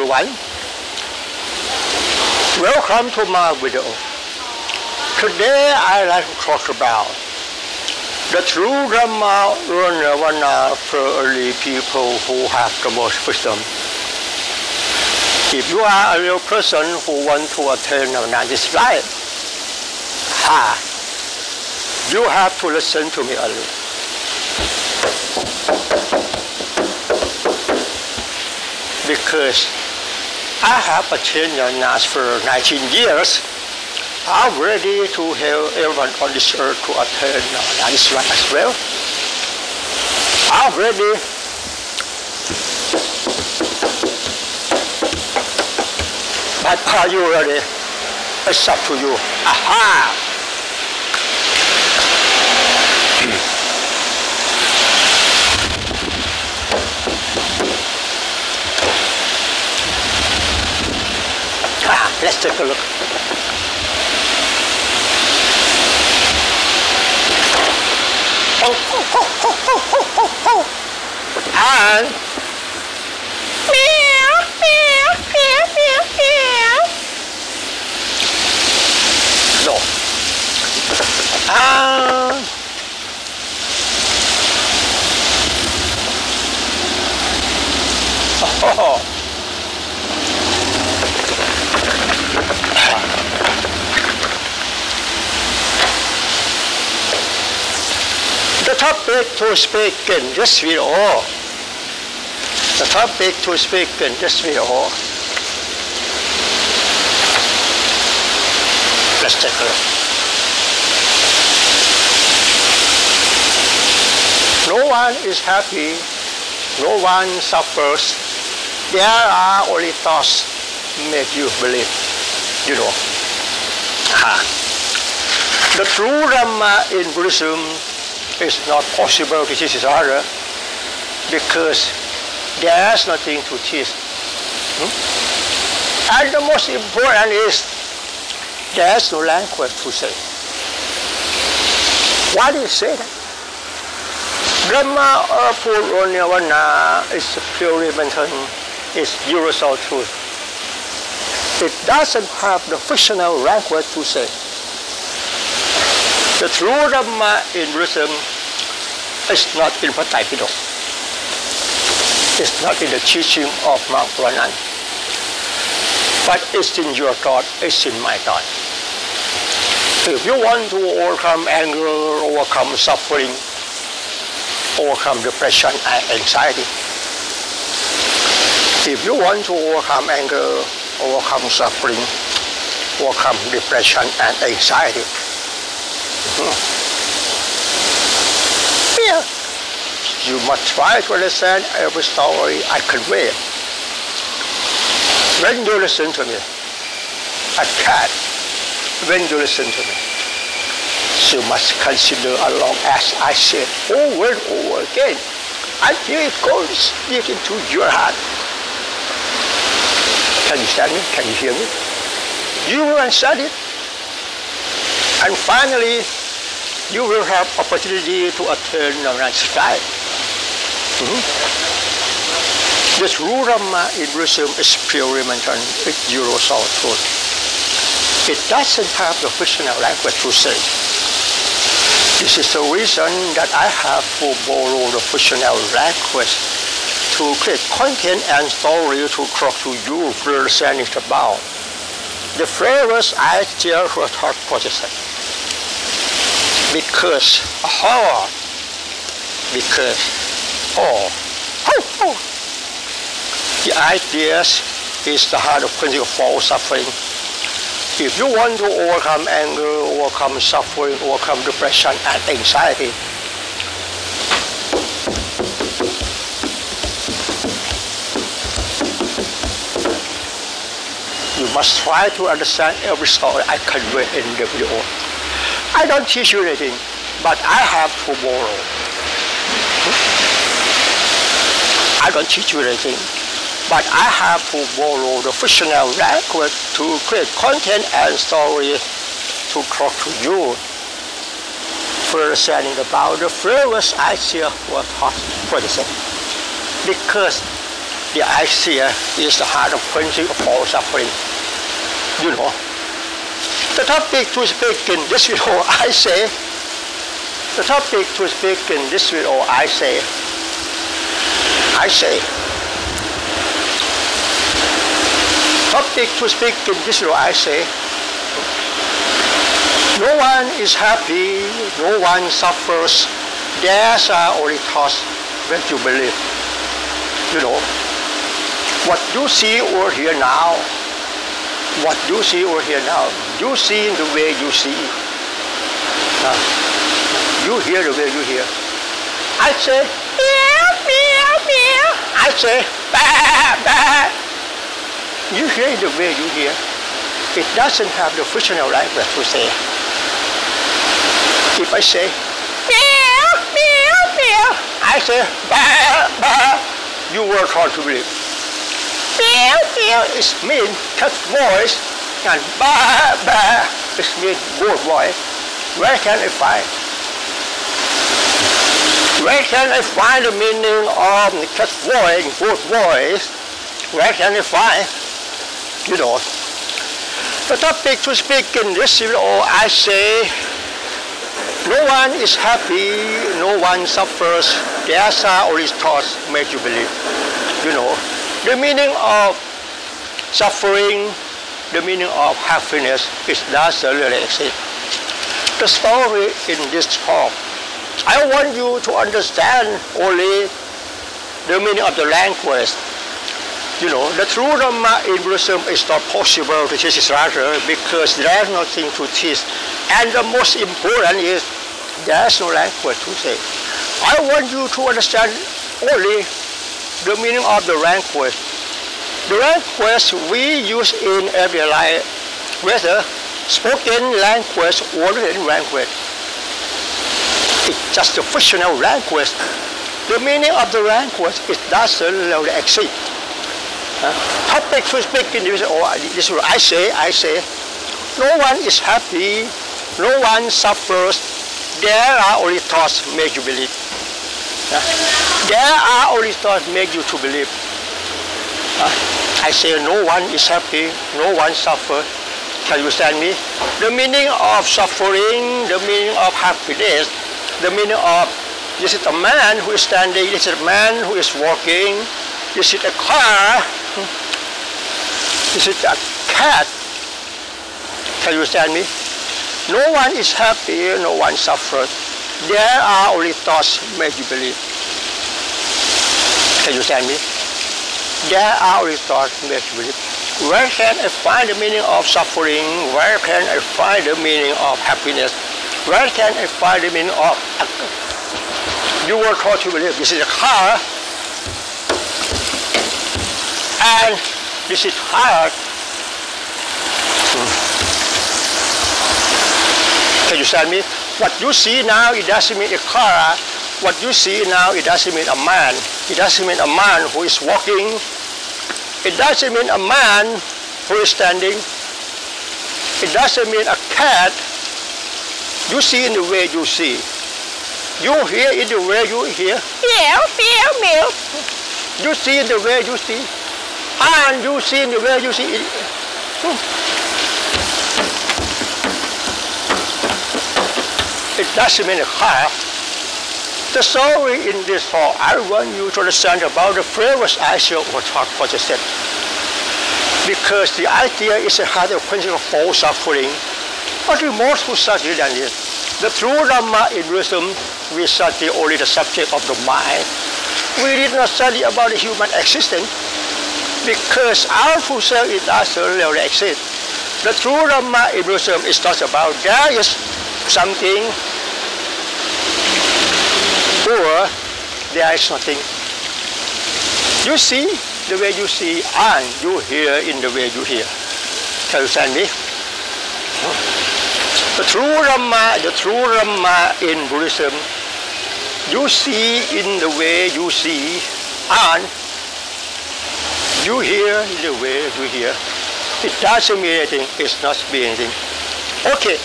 everyone. Welcome to my video. Today I like to talk about the true Dhamma Nirvana for early people who have the most wisdom. If you are a real person who wants to attain Nirvana in this life, you have to listen to me early. Because I have attained Nirvana for 19 years, I'm ready to help everyone on this earth to attain Nirvana this life as well. I'm ready. But are you ready? It's up to you. Aha! Let's take a look. And meow, meow, meow, meow, meow. No. And the topic to speak in this video. The topic to speak in this video. Let's take a look. No one is happy. No one suffers. There are only thoughts make you believe. You know. The true Dhamma in Buddhism is not possible to teach each other because there's nothing to teach. And the most important is there's no language to say. Why do you say that? Dhamma or Puro Nirvana is purely mental, is universal truth. It doesn't have the fictional language to say. The true Dhamma in Buddhism is not in Phat Thai Pittok. It's not in the teaching of Mark Ronan. But it's in your thought, it's in my thought. If you want to overcome anger, overcome suffering, overcome depression and anxiety, if you want to overcome anger, overcome suffering, overcome depression and anxiety, you must try to understand every story I convey. When you listen to me, a cat, when you listen to me, you must consider along as I said over and over again until it goes deep into your heart. Can you stand me? Can you hear me? You will understand it. And finally, you will have opportunity to attain Nirvana life. The true Dhamma in Buddhism is purely mental, it's universal truth. It doesn't have the fictional language to say. This is the reason that I have to borrow the fictional language to create content and story to talk to you for understanding about the flavors I share for thought process. Because the ideas is the heart of principle suffering. If you want to overcome anger, overcome suffering, overcome depression and anxiety, you must try to understand every story I convey in the video. I don't teach you anything, but I have to borrow. I don't teach you anything, but I have to borrow the fictional language to create content and story to talk to you for understanding about the flavors I share for thought process. Because the idea is the heart of quenching of all suffering. You know. The topic to speak in this video, I say. The topic to speak in this video, I say. Topic to speak in this video, I say. No one is happy, no one suffers. There's only thoughts when you believe. You know, what you see over here now, what you see over here now, you see in the way you see. You hear the way you hear. I say, meow, meow, meow. I say, bah, bah. You hear the way you hear. It doesn't have the fictional language to say. If I say, meow, meow, meow, I say, bah, bah, you work hard to believe. Meow, meow is mean cat voice, and bah, bah is mean goat voice. Where can I find? Where can I find the meaning of the cat voice and goat voice? Where can I find? You know. The topic to speak in this video, I say, no one is happy, no one suffers. There's only thoughts make you believe. You know, the meaning of suffering, the meaning of happiness, it doesn't really exist. The story in this talk, I want you to understand only the meaning of the language. You know, the true Dhamma in Buddhism is not possible to teach this latter because there's nothing to teach. And the most important is there's no language to say. I want you to understand only the meaning of the language. The language we use in everyday life, whether spoken language or written language, it's just a fictional language. The meaning of the language, it doesn't really exist. Topic to speak in this, I say, no one is happy, no one suffers. There are only thoughts make you believe. There are only thoughts make you to believe. I say no one is happy, no one suffers. Can you understand me? The meaning of suffering, the meaning of happiness, the meaning of this is a man who is standing, this is a man who is walking, this is a car, this is a cat. Can you understand me? No one is happy, no one suffers. There are only thoughts make you believe. Can you understand me? There are only thoughts make you believe. Where can I find the meaning of suffering? Where can I find the meaning of happiness? Where can I find the meaning of... You work hard to believe. This is a car. And this is heart. Can you understand me? What you see now, it doesn't mean a car. What you see now, it doesn't mean a man. It doesn't mean a man who is walking. It doesn't mean a man who is standing. It doesn't mean a cat. You see in the way you see. You hear in the way you hear. Meow, meow, meow. You see in the way you see. And you see in the way you see. It doesn't mean a car. The story in this talk, I want you to understand about the previous idea of talk for the set. Because the idea is a hard of quenching of all suffering. But the most who study than this. The true Dhamma in Buddhism, we study only the subject of the mind. We did not study about the human existence. Because our full self, it doesn't really exist. The true Dhamma in Buddhism is not about there is something or there is nothing. You see the way you see and you hear in the way you hear. Can you understand me? The true Dhamma in Buddhism, you see in the way you see and you hear in the way you hear. It doesn't mean anything, it's not mean anything. Okay.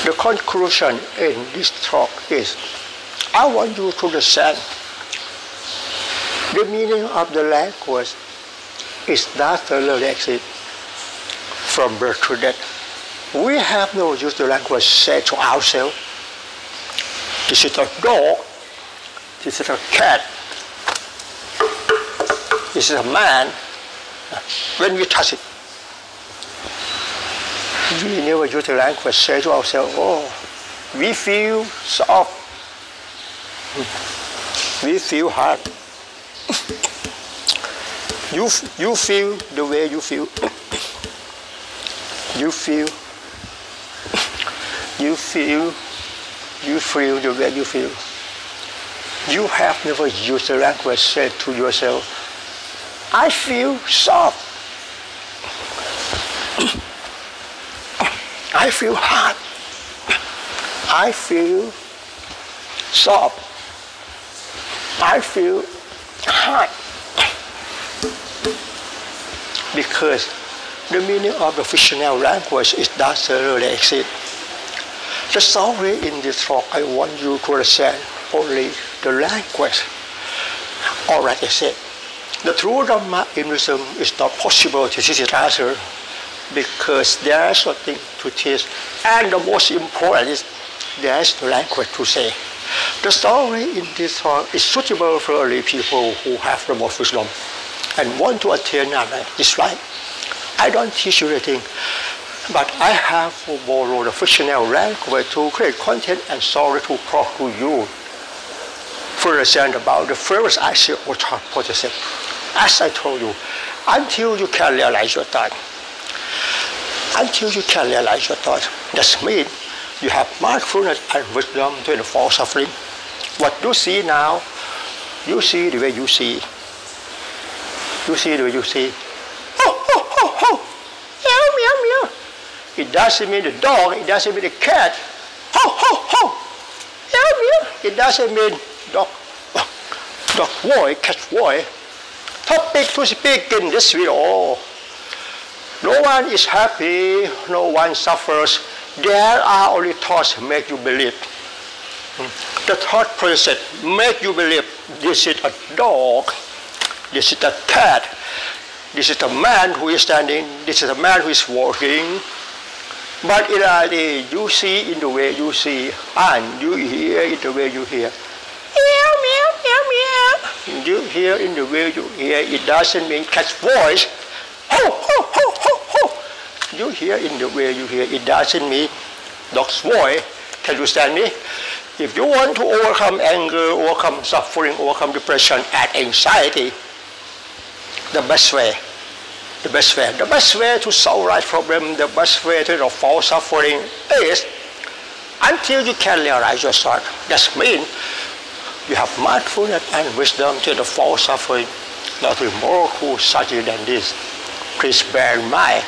The conclusion in this talk is, I want you to understand the meaning of the language is not the exit from birth to death. We have no use the language say to ourselves, this is a dog, this is a cat, this is a man. When we touch it, we never use the language say to ourselves, oh, we feel soft, we feel hard. You feel the way you feel. You feel the way you feel. You have never used the language said to yourself, I feel soft. I feel hot. I feel soft. I feel hot. Because the meaning of the fictional language is not really exist. The story in this talk, I want you to understand only the language. Alright, I said. The true Dhamma in wisdom is not possible to teach it answer because there is nothing to teach. And the most important is there is no language to say. The story in this talk is suitable for only people who have the most wisdom and want to attain this right. I don't teach you anything, but I have borrowed the fictional language to create content and story to talk to you. For example, about the first aspect of thought process. As I told you, until you can realize your thought, that means you have mindfulness and wisdom to enforce suffering. What you see now, you see the way you see. You see the way you see. Meow, meow, meow. It doesn't mean the dog, it doesn't mean the cat. Meow, meow. It doesn't mean dog voice, cat voice. Topic to speak in this video. No one is happy, no one suffers. There are only thoughts make you believe. The thought process make you believe this is a dog, this is a cat, this is a man who is standing, this is a man who is walking. But in reality, you see in the way you see, and you hear in the way you hear. Meow, meow, meow, meow. You hear in the way you hear. It doesn't mean cat's voice. Ho, ho, ho, ho, ho. You hear in the way you hear. It doesn't mean dog's voice. Can you understand me? If you want to overcome anger, overcome suffering, overcome depression and anxiety, the best way to solve right problem, the best way to avoid suffering is until you can realize your thought. That means you have mindfulness and wisdom to avoid suffering. Nothing more cool such than this. Please bear in mind.